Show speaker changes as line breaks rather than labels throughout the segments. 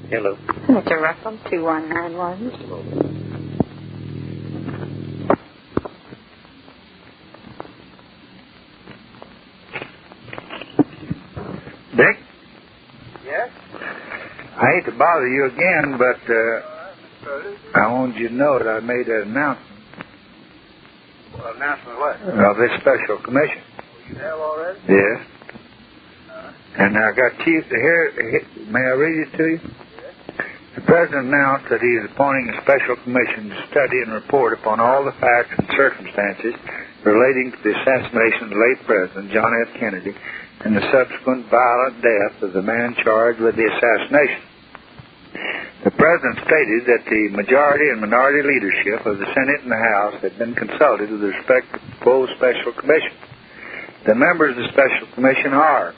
Hello.
Mr. Russell, 2191.
Dick?
Yes?
I hate to bother you again, but I wanted you to know that I made that announcement.
Well, announcement what?
Of this special commission.
You have already?
Yes. And I got Chief to hear. May I read it to you?
Yes.
The President announced that he is appointing a special commission to study and report upon all the facts and circumstances relating to the assassination of the late President John F. Kennedy and the subsequent violent death of the man charged with the assassination. The President stated that the majority and minority leadership of the Senate and the House had been consulted with respect to the proposed special commission. The members of the special commission are,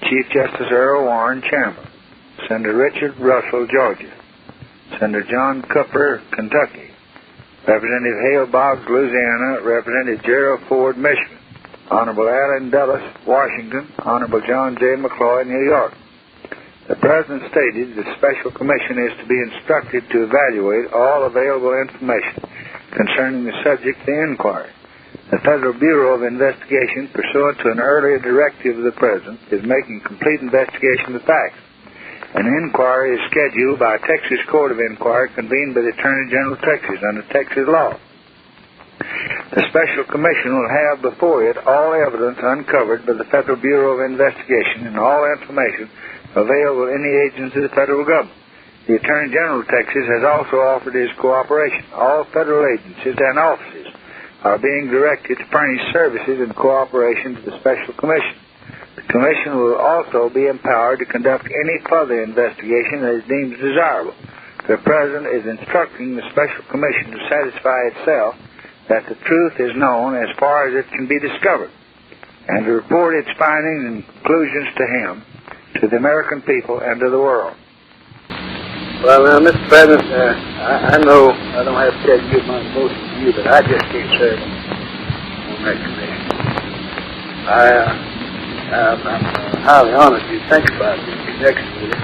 Chief Justice Earl Warren, Chairman; Senator Richard Russell, Georgia; Senator John Cooper, Kentucky; Representative Hale Boggs, Louisiana; Representative Gerald Ford, Michigan; Honorable Allen Dulles, Washington; Honorable John J. McCloy, New York. The President stated the special commission is to be instructed to evaluate all available information concerning the subject of the inquiry. The Federal Bureau of Investigation, pursuant to an earlier directive of the President, is making complete investigation of the facts. An inquiry is scheduled by a Texas Court of Inquiry convened by the Attorney General of Texas under Texas law. The Special Commission will have before it all evidence uncovered by the Federal Bureau of Investigation and all information available in the agencies of the federal government. The Attorney General of Texas has also offered his cooperation. All federal agencies and offices are being directed to furnish services in cooperation to the Special Commission. The Commission will also be empowered to conduct any further investigation that is deemed desirable. The President is instructing the Special Commission to satisfy itself that the truth is known as far as it can be discovered, and to report its findings and conclusions to him, to the American people, and to the world.
Well, now, Mr. President, I know I don't have to tell you my emotion to you, but I just can't serve on that commission. I'm highly honored you think about it in connection with it,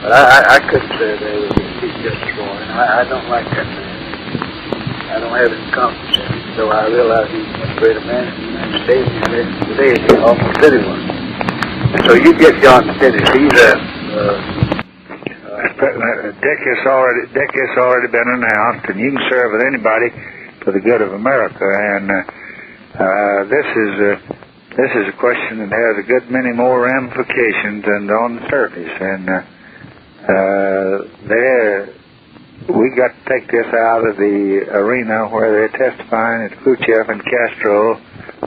but I couldn't serve there with the Chief Justice Warren. I don't like that man. I don't have any confidence in him, though I realize he's a much greater man in the United States today than almost anyone. So you get John finished. He's
Dick has already been announced, and you can serve with anybody for the good of America. And this is a question that has a good many more ramifications than on the surface. And we got to take this out of the arena where they're testifying that Khrushchev and Castro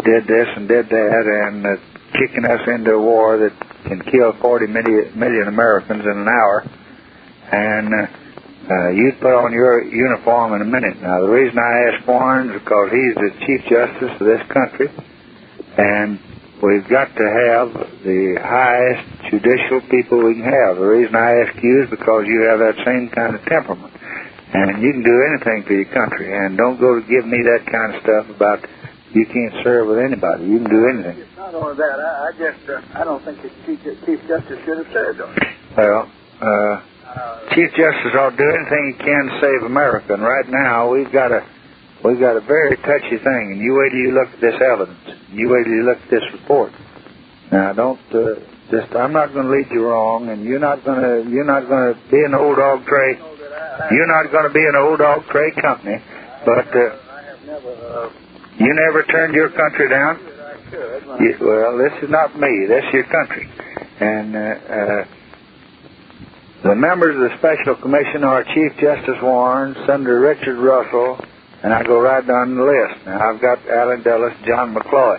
did this and did that, and kicking us into a war that can kill 40 million Americans in an hour. And you'd put on your uniform in a minute. Now, the reason I ask Warren is because he's the Chief Justice of this country, and we've got to have the highest judicial people we can have. The reason I ask you is because you have that same kind of temperament, and you can do anything for your country. And don't go to give me that kind of stuff about you can't serve with anybody. You can do anything.
It's not only that. I don't think the Chief Justice should have served on it.
Well, Chief Justice ought to do anything he can to save America. And right now we've got a very touchy thing. And you wait till you look at this evidence. You wait till you look at this report. Now, don't I'm not going to lead you wrong, and you're not going to be an old dog trade. You're not going to be an old dog trade company. But you never turned your country down. Well, this is not me. This is your country. And the members of the Special Commission are Chief Justice Warren, Senator Richard Russell, and I go right down the list. Now, I've got Allen Dulles, John McCloy.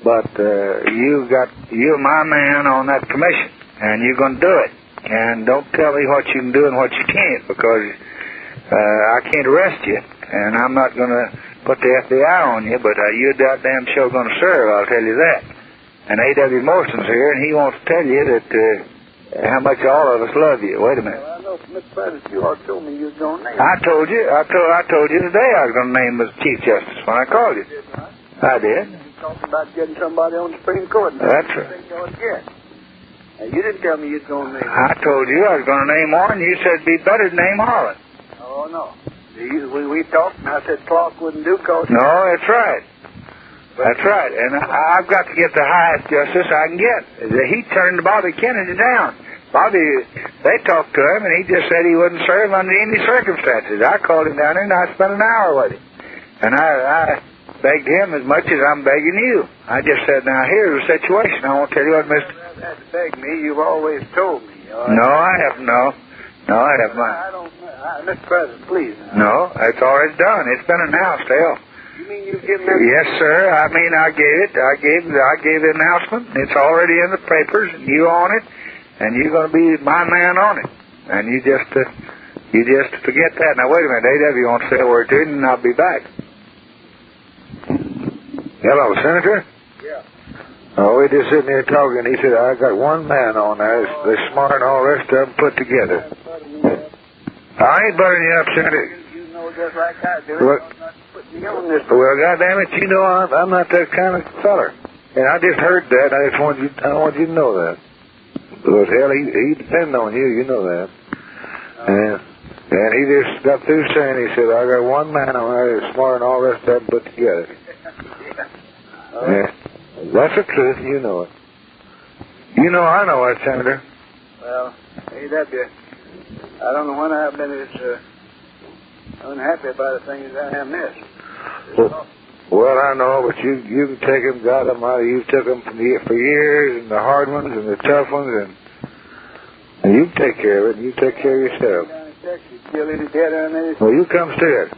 But you're my man on that commission, and you're going to do it. And don't tell me what you can do and what you can't, because I can't arrest you, and I'm not going to put the FBI on you, but you're goddamn sure going to serve, I'll tell you that. And A.W. Morrison's here, and he wants to tell you that how much all of us love you. Wait a minute.
Well, I know, Mr. President, you already told me you was going to name him.
I told you today I was going to name him as Chief Justice when I called you.
Did, right?
I did.
You talked about getting somebody on the Supreme Court.
That's right.
Now, you didn't tell me you was going to name
I told you I was going to name one. You said it'd be better to name Harlan.
Oh, no. We talked, and I said Clark wouldn't do cause...
No, that's right. That's right. And I've got to get the highest justice I can get. He turned Bobby Kennedy down. Bobby, they talked to him, and he just said he wouldn't serve under any circumstances. I called him down there, and I spent an hour with him. And I begged him as much as I'm begging you. I just said, now, here's the situation. I won't tell you what, Mr.
You don't have to beg me. You've always told me.
No, I haven't. No, I haven't.
I don't... Mr. President, please.
No, it's already done. It's been announced, hell.
You mean you've given them...
Yes, sir. I mean, I gave it. I gave the announcement. It's already in the papers, and you on it, and you're going to be my man on it. And you just forget that. Now, wait a minute. A.W. wants to say a word to you, and I'll be back. Hello, Senator?
Yeah.
Oh, we're just sitting here talking. He said, I got one man on there. They're smart and all the rest of them put together. I ain't buttering you up, Senator.
You know just like I do.
Look.
I'm not putting you on this.
Well, goddamn it, you know I'm not that kind of feller. And I just heard that. I want you to know that. Because hell, he depends on you. You know that. And he just got through saying, he said, I got one man on there that's smart and all the rest of them put together. Yeah. That's the truth. You know it. You know I know it, Senator.
Well, A.W., I don't know when I've been as unhappy about a thing as I am this.
Well, I know, but you can take them, God Almighty, you took them for years, and the hard ones and the tough ones, and you take care of it, and you take care of yourself. Well, you come to it.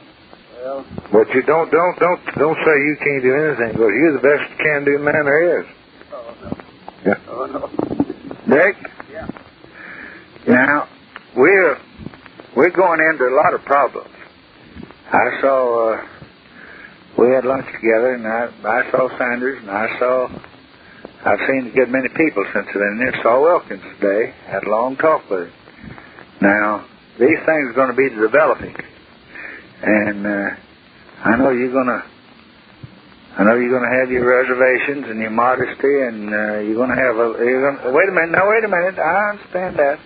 Well,
but you don't say you can't do anything, because you're the best can-do man there is.
Oh, no.
Yeah.
Oh, no.
Dick?
Yeah.
Now, we're going into a lot of problems. I saw, we had lunch together, and I saw Sanders, and I've seen a good many people since then. I saw Wilkins today, had a long talk with him. Now, these things are going to be developing, and I know you're going to have your reservations and your modesty, and you're going to have wait a minute, I understand that.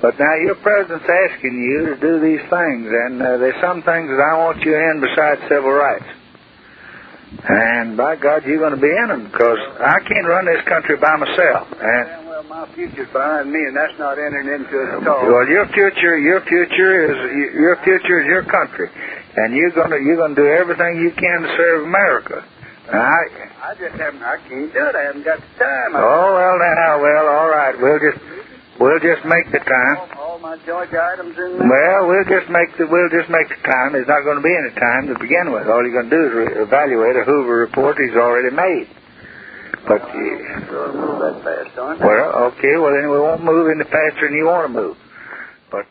But now your president's asking you to do these things, and there's some things that I want you in besides civil rights. And by God, you're going to be in them, because I can't run this country by myself. And
well, my future's behind me, and that's not entering into it at all.
Well, your future is your country, and you're going to do everything you can to serve America.
I can't do it. I haven't got the time.
All right. We'll just make the time.
All my Georgia items in there.
Well, we'll just make the time. There's not going to be any time to begin with. All you're going to do is evaluate a Hoover report he's already made. But
move that fast, aren't I?
Well, okay. Well, then we won't move any faster than you want to move. But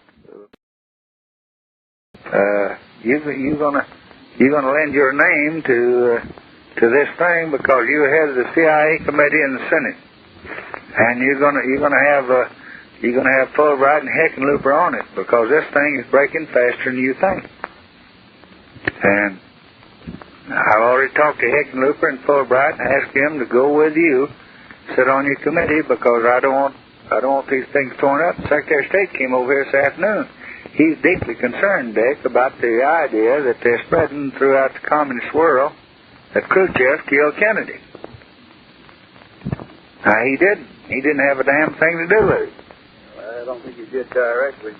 you're gonna lend your name to this thing because you're head of the CIA committee in the Senate, and you're gonna have Fulbright and Hickenlooper on it because this thing is breaking faster than you think. And I've already talked to Hickenlooper and Fulbright and asked them to go with you, sit on your committee because I don't want these things torn up. The Secretary of State came over here this afternoon. He's deeply concerned, Dick, about the idea that they're spreading throughout the communist world that Khrushchev killed Kennedy. Now, he didn't. He didn't have a damn thing to do with it.
Well, I don't think he did directly.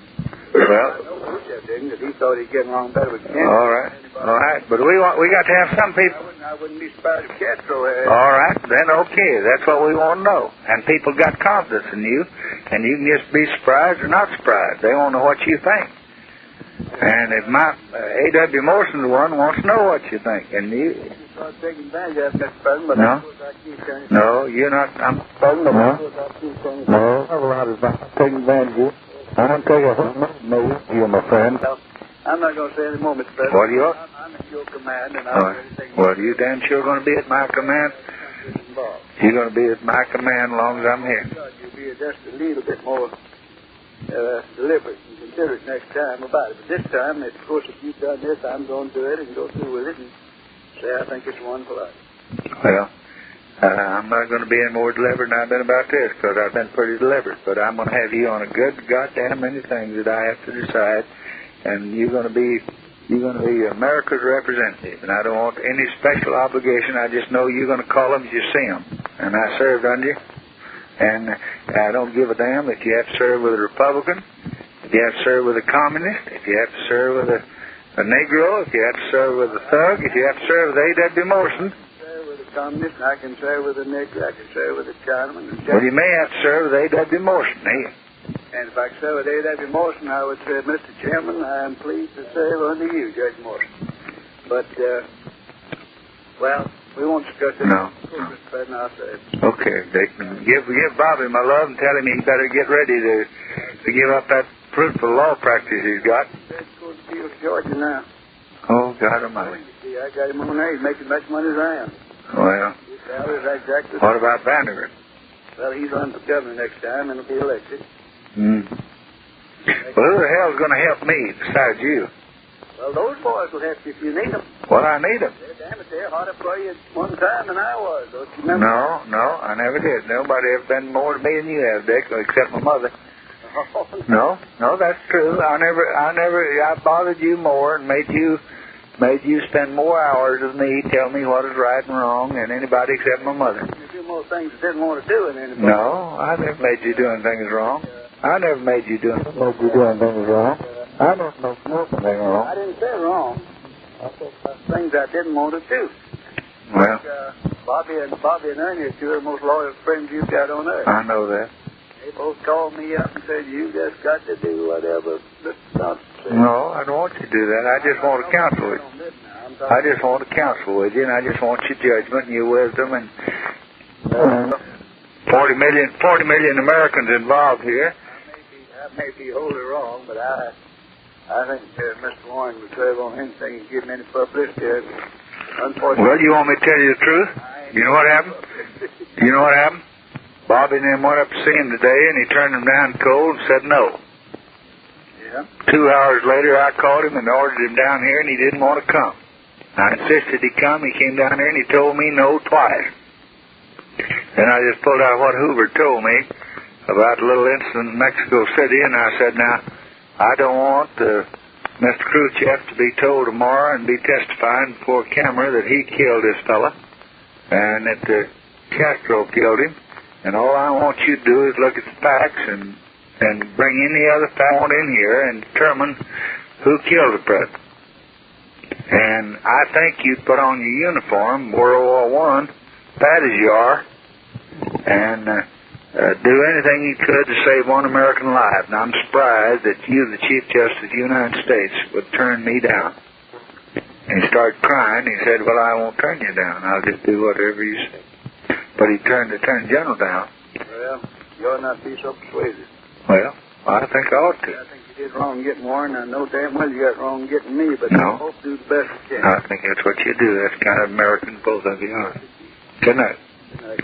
Well,
I know Khrushchev didn't, because he thought he'd get along better with Kennedy.
All right. But we got to have some people.
I wouldn't be surprised if Castro had.
All right, then okay. That's what we want to know. And people got confidence in you, and you can just be surprised or not surprised. They want to know what you think. And if my A.W. Morrison's the one wants to know what you think, and you
start taking advantage of that, Mr. President, but
no,
of course I keep turning.
No, you're not. I'm
President,
no.
Of course I keep turning.
No, I'm taking advantage of you. I don't take a no. You're my friend.
No, I'm not going to say any more, Mr. President.
What are you?
I'm at your command, and I'll do anything.
Well, you damn sure going to be at my command. You're going to be at my command as long as I'm here.
You'll be just a little bit more deliberate and considerate next time about it. But this time, of course, if you've done this, I'm going to do it and go through with it and say I think it's one for us.
Well, I'm not going to be any more deliberate than I've been about this, because I've been pretty deliberate. But I'm going to have you on a good goddamn many things that I have to decide, and you're going to be America's representative. And I don't want any special obligation. I just know you're going to call them as you see them. And I served under you, and I don't give a damn if you have to serve with a Republican, if you have to serve with a communist, if you have to serve with a Negro, if you have to serve with a thug, if you have to serve with A.W. Morrison.
Communist, I can serve with a Negro, I can serve with a Chinaman.
Well, you may have to serve with A.W. Morrison, eh?
And if I could serve with A.W. Morrison, I would say, Mr. Chairman, I am pleased to serve under you, Judge Morrison. But, well, we won't discuss it.
No.
Mr. President, I'll say it.
Okay, Dick. Give Bobby my love and tell him he better get ready to give up that fruitful law practice he's got.
Let's go to Field, Georgia now.
Oh, God Almighty.
See, I got him on there. He's making as much money as I am.
Well,
Exactly.
what about Vanderbilt?
Well, he's running for governor next time and he'll be elected.
Well, who the hell's going to help me besides you?
Well, those boys will help you if you need them.
Well, I need them.
Damn it, they're harder for you at one time than I was. Don't you remember?
No, I never did. Nobody ever been more to me than you have, Dick, except my mother. No, that's true. I bothered you more and made you spend more hours with me, tell me what is right and wrong, than anybody except my mother.
You do more things you didn't want to do than anybody.
No, I never made you doing things wrong. I never made you doing things wrong. I don't know nothing wrong.
I didn't say wrong. I said things I didn't want to do.
Well,
Bobby and Ernie are two of the most loyal friends you've got on earth.
I know that.
They both called me up and said, you just got to do whatever Mr. Johnson said.
No, I don't want you to do that. I just want to counsel with you. I just want to counsel with you, and I just want your judgment and your wisdom. And 40 million Americans involved here.
I may be wholly wrong, but I think Mr. Warren would serve on anything and give him any publicity. Unfortunately.
Well, you want me to tell you the truth? You know what happened? Bobby and them went up to see him today, and he turned them down cold and said no.
Yeah.
2 hours later, I called him and ordered him down here, and he didn't want to come. I insisted he come. He came down here, and he told me no twice. Then I just pulled out what Hoover told me about a little incident in Mexico City, and I said, now, I don't want Mr. Khrushchev to be told tomorrow and be testifying before camera that he killed this fella and that Castro killed him. And all I want you to do is look at the facts and bring any other fact in here and determine who killed the president. And I think you'd put on your uniform, World War I, fat as you are, and do anything you could to save one American life. And I'm surprised that you, the Chief Justice of the United States, would turn me down. And he started crying. He said, well, I won't turn you down. I'll just do whatever you say. But he turned the Attorney General down.
Well, you ought not be so persuasive.
Well, I think I ought to.
I think you did wrong getting Warren. I know damn well you got wrong getting me, but
no.
I hope you do the best you can.
I think that's what you do. That's kind of American both of you are. Good night.
Good night.